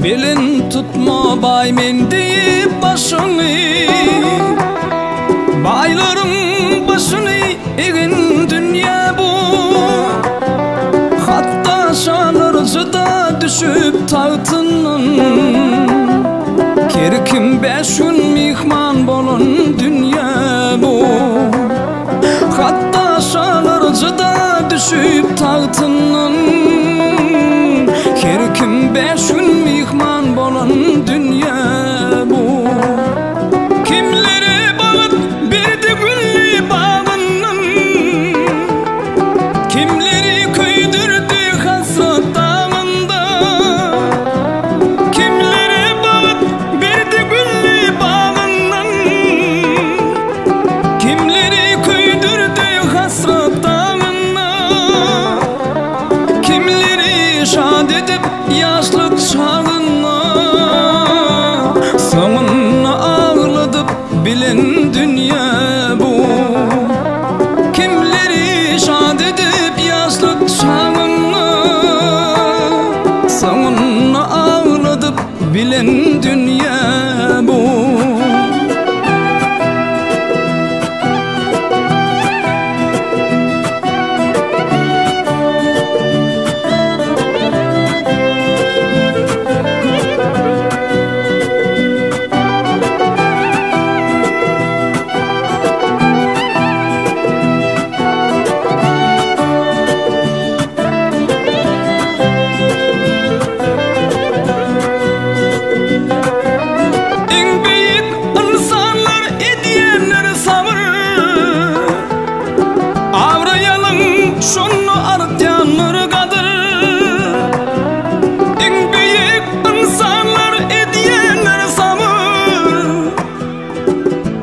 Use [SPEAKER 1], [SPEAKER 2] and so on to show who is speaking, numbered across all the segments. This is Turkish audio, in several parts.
[SPEAKER 1] Belin tutma bay men deyip başını, bayların başını egin dünya bu. Hatta şanırcıda düşüp tahtının, kerkim 5 gün mihman bolun dünya bu. Hatta şanırcıda düşüp tahtının, kerkim 5 gün mihman bolun dünya bu. Kimleri bağıt berdi gülli bağının, kimleri köydürdü hasret dağında. Kimleri bağıt berdi gülli bağının, kimleri köydürdü hasret dağında. Kimleri şad edip yaşlık çağına, sonuna ağladıp bilen dünya bu. Kimleri şad edip yaşlık çağına, sonuna ağladıp bilen dünya bu. Şunu artyanlar kadır, en büyük insanlar ediyenler sabır.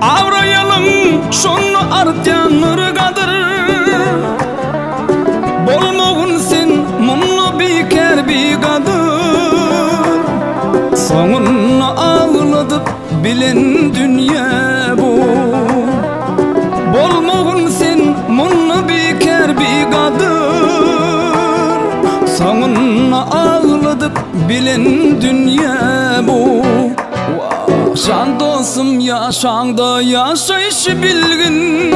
[SPEAKER 1] Avrayalım şunu artyanlar kadır, bolmağın sen mumlu biker bir kadır. Sonuna ağladıp bilen dünya bu. Bolmağın sen mumlu biker bir kadır, sonuna ağladıp bilen dünya bu. Can dostum yaşanda yaşayışı bilgin,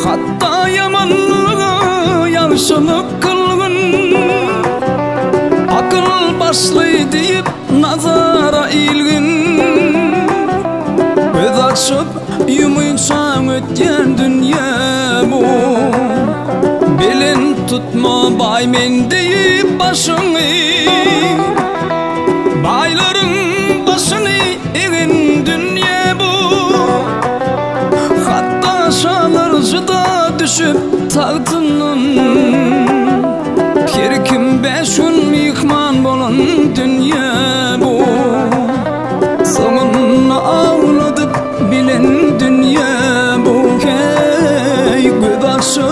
[SPEAKER 1] hatta yamanlığı yaxşılık kılgın. Akıl başlı deyip nazara ilgin, göz açıp yumuysan ötken dünya bu. Belin tutma bay men deyip başını, bayların başını egin dünya bu. Hatta şalarcıda düşüp tahtının, kerkim 5 gün mihman bolun dünya bu. Sonuna ağladıp bilen dünya bu. Hey göz açıp